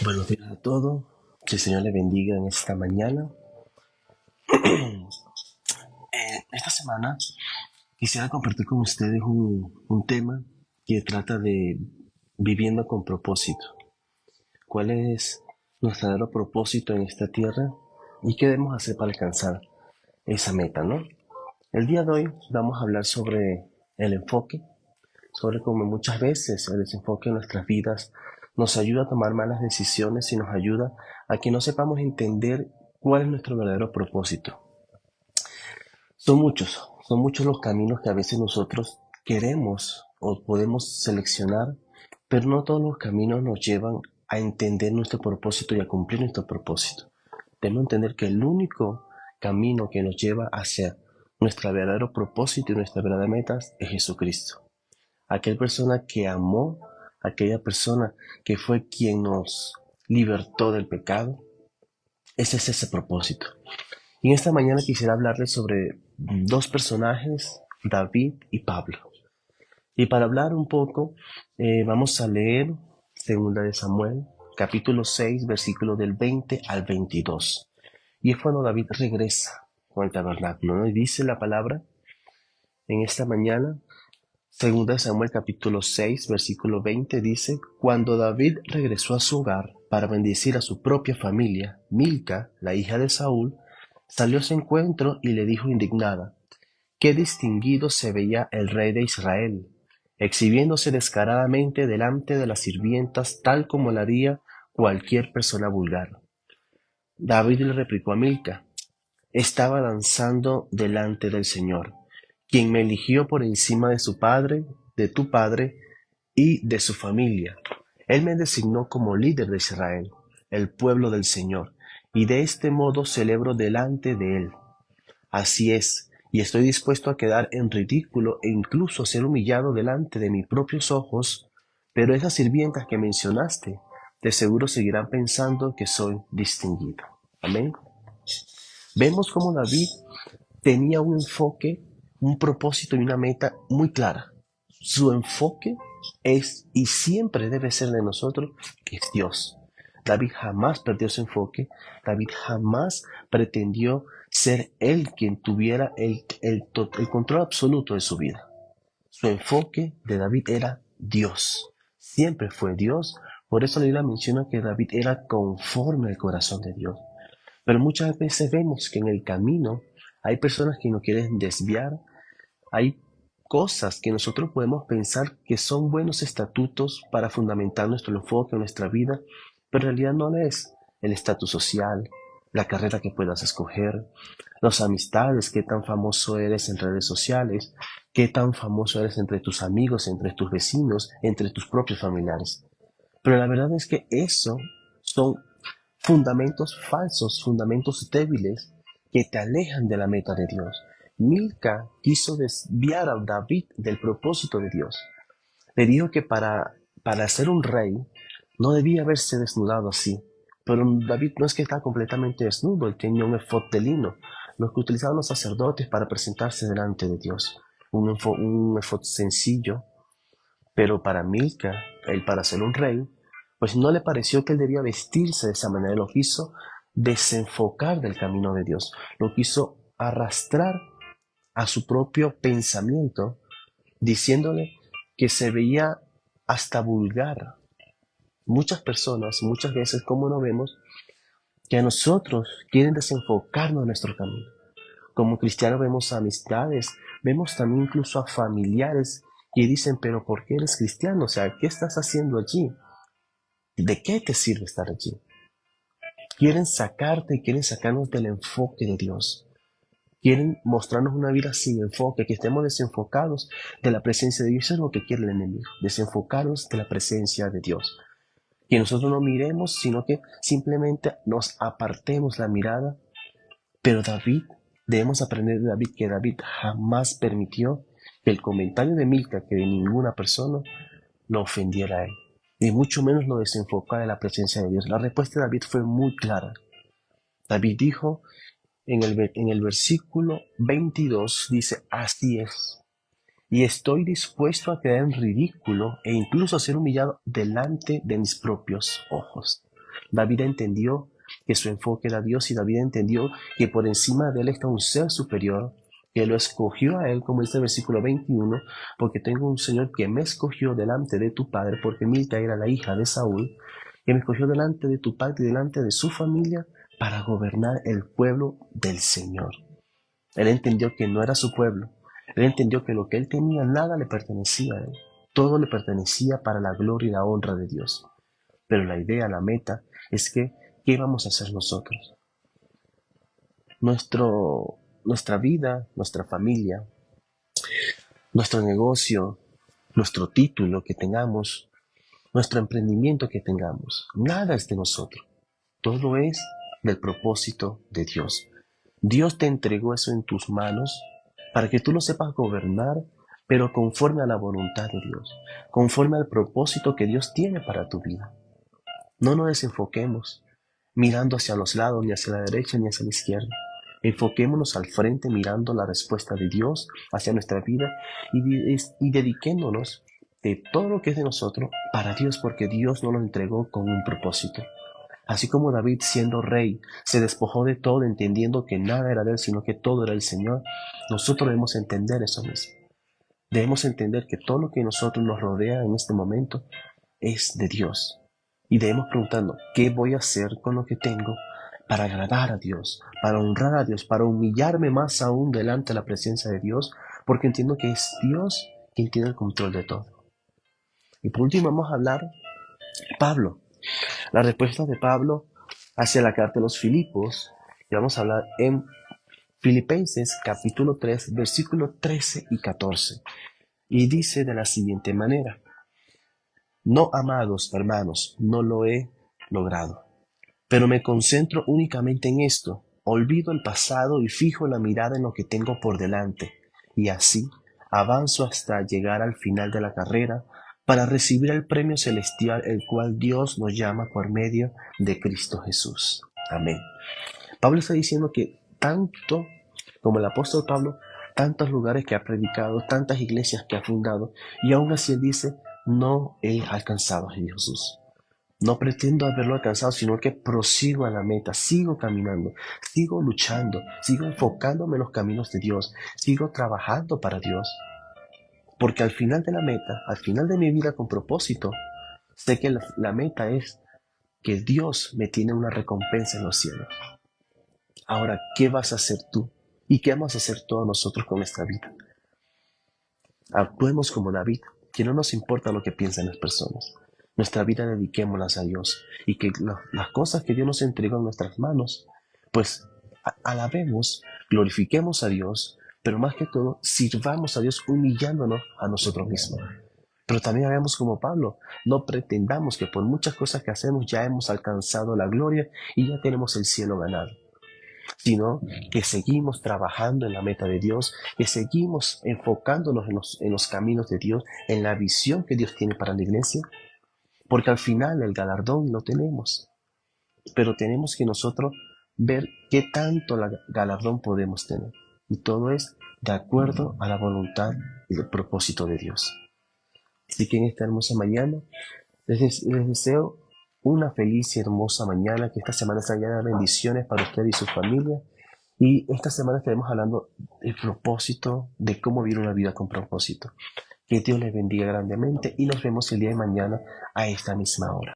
Buenos días a todos. Que el Señor le bendiga en esta mañana. Esta semana quisiera compartir con ustedes un tema que trata de viviendo con propósito. ¿Cuál es nuestro verdadero propósito en esta tierra y qué debemos hacer para alcanzar esa meta, ¿no? El día de hoy vamos a hablar sobre el enfoque, sobre cómo muchas veces el desenfoque en nuestras vidas nos ayuda a tomar malas decisiones y nos ayuda a que no sepamos entender cuál es nuestro verdadero propósito. Son muchos los caminos que a veces nosotros queremos o podemos seleccionar, pero no todos los caminos nos llevan a entender nuestro propósito y a cumplir nuestro propósito. Debemos entender que el único camino que nos lleva hacia nuestro verdadero propósito y nuestra verdadera meta es Jesucristo. Aquella persona que amó, aquella persona que fue quien nos libertó del pecado, ese es ese propósito. Y en esta mañana quisiera hablarles sobre dos personajes, David y Pablo. Y para hablar un poco, vamos a leer Segunda de Samuel, capítulo 6, versículo del 20 al 22. Y es cuando David regresa con el tabernáculo, ¿no? Y dice la palabra en esta mañana, Segunda de Samuel capítulo 6, versículo 20 dice, cuando David regresó a su hogar para bendecir a su propia familia, Milca, la hija de Saúl, salió a su encuentro y le dijo indignada, qué distinguido se veía el rey de Israel, exhibiéndose descaradamente delante de las sirvientas tal como lo haría cualquier persona vulgar. David le replicó a Milca, estaba danzando delante del Señor, quien me eligió por encima de su padre, de tu padre y de su familia. Él me designó como líder de Israel, el pueblo del Señor, y de este modo celebro delante de él. Así es, y estoy dispuesto a quedar en ridículo e incluso a ser humillado delante de mis propios ojos, pero esas sirvientas que mencionaste, de seguro seguirán pensando que soy distinguido. Amén. Vemos cómo David tenía un enfoque, un propósito y una meta muy clara. Su enfoque es y siempre debe ser de nosotros, es Dios. David jamás perdió su enfoque, David jamás pretendió ser él quien tuviera el control absoluto de su vida. Su enfoque de David era Dios, siempre fue Dios, por eso la Biblia menciona que David era conforme al corazón de Dios. Pero muchas veces vemos que en el camino hay personas que nos quieren desviar, hay cosas que nosotros podemos pensar que son buenos estatutos para fundamentar nuestro enfoque, nuestra vida, pero en realidad no lo es. El estatus social, la carrera que puedas escoger, las amistades, qué tan famoso eres en redes sociales, qué tan famoso eres entre tus amigos, entre tus vecinos, entre tus propios familiares. Pero la verdad es que eso son fundamentos falsos, fundamentos débiles que te alejan de la meta de Dios. Milca quiso desviar a David del propósito de Dios. Le dijo que para ser un rey no debía haberse desnudado así. Pero David no es que está completamente desnudo, él tenía un efod de lino, lo que utilizaban los sacerdotes para presentarse delante de Dios. Un efod sencillo, pero para Milca, él para ser un rey, pues no le pareció que él debía vestirse de esa manera, lo quiso desenfocar del camino de Dios, lo quiso arrastrar a su propio pensamiento, diciéndole que se veía hasta vulgar. Muchas personas, muchas veces, como no vemos, que a nosotros quieren desenfocarnos de nuestro camino. Como cristianos vemos amistades, vemos también incluso a familiares que dicen, pero ¿por qué eres cristiano? O sea, ¿qué estás haciendo allí? ¿De qué te sirve estar allí? Quieren sacarnos del enfoque de Dios. Quieren mostrarnos una vida sin enfoque, que estemos desenfocados de la presencia de Dios. Eso es lo que quiere el enemigo, desenfocarnos de la presencia de Dios. Que nosotros no miremos, sino que simplemente nos apartemos la mirada. Pero debemos aprender de David que David jamás permitió que el comentario de Milca, que de ninguna persona, lo ofendiera a él, ni mucho menos lo desenfocara de la presencia de Dios. La respuesta de David fue muy clara. David dijo en el versículo 22, dice, así es, y estoy dispuesto a quedar en ridículo e incluso a ser humillado delante de mis propios ojos. David entendió que su enfoque era Dios y David entendió que por encima de él está un ser superior que lo escogió a él, como dice el versículo 21, porque tengo un Señor que me escogió delante de tu padre, porque Milca era la hija de Saúl, que me escogió delante de tu padre y delante de su familia para gobernar el pueblo del Señor. Él entendió que no era su pueblo. Él entendió que lo que él tenía nada le pertenecía a él. Todo le pertenecía para la gloria y la honra de Dios. Pero la idea, la meta, es que, ¿qué vamos a hacer nosotros? Nuestra vida, nuestra familia, nuestro negocio, nuestro título que tengamos, nuestro emprendimiento que tengamos, nada es de nosotros. Todo es del propósito de Dios. Dios te entregó eso en tus manos para que tú lo sepas gobernar, pero conforme a la voluntad de Dios, conforme al propósito que Dios tiene para tu vida. No nos desenfoquemos mirando hacia los lados, ni hacia la derecha, ni hacia la izquierda. Enfoquémonos al frente mirando la respuesta de Dios hacia nuestra vida y dediquémonos de todo lo que es de nosotros para Dios, porque Dios nos lo entregó con un propósito. Así como David, siendo rey, se despojó de todo, entendiendo que nada era de él, sino que todo era el Señor, nosotros debemos entender eso mismo. Debemos entender que todo lo que nosotros nos rodea en este momento es de Dios. Y debemos preguntarnos, ¿qué voy a hacer con lo que tengo para agradar a Dios, para honrar a Dios, para humillarme más aún delante de la presencia de Dios? Porque entiendo que es Dios quien tiene el control de todo. Y por último vamos a hablar de Pablo. La respuesta de Pablo hacia la carta de los Filipos, y vamos a hablar en Filipenses capítulo 3, versículos 13 y 14. Y dice de la siguiente manera: No, amados hermanos, no lo he logrado, pero me concentro únicamente en esto. Olvido el pasado y fijo la mirada en lo que tengo por delante, y así avanzo hasta llegar al final de la carrera para recibir el premio celestial, el cual Dios nos llama por medio de Cristo Jesús. Amén. Pablo está diciendo que tanto como el apóstol Pablo, tantos lugares que ha predicado, tantas iglesias que ha fundado, y aún así él dice, no he alcanzado a Jesús. No pretendo haberlo alcanzado, sino que prosigo a la meta, sigo caminando, sigo luchando, sigo enfocándome en los caminos de Dios, sigo trabajando para Dios. Porque al final de la meta, al final de mi vida con propósito, sé que la meta es que Dios me tiene una recompensa en los cielos. Ahora, ¿qué vas a hacer tú? ¿Y qué vamos a hacer todos nosotros con esta vida? Actuemos como David, que no nos importa lo que piensan las personas. Nuestra vida dediquémoslas a Dios y que las cosas que Dios nos entregó en nuestras manos, pues alabemos, glorifiquemos a Dios, pero más que todo, sirvamos a Dios humillándonos a nosotros mismos. Pero también hagamos como Pablo, no pretendamos que por muchas cosas que hacemos ya hemos alcanzado la gloria y ya tenemos el cielo ganado, sino que seguimos trabajando en la meta de Dios, que seguimos enfocándonos en los caminos de Dios, en la visión que Dios tiene para la iglesia, porque al final el galardón lo tenemos, pero tenemos que nosotros ver qué tanto galardón podemos tener. Y todo es de acuerdo a la voluntad y el propósito de Dios. Así que en esta hermosa mañana les deseo una feliz y hermosa mañana, que esta semana sea llena de bendiciones para usted y su familia. Y esta semana estaremos hablando del propósito, de cómo vivir una vida con propósito. Que Dios les bendiga grandemente y nos vemos el día de mañana a esta misma hora.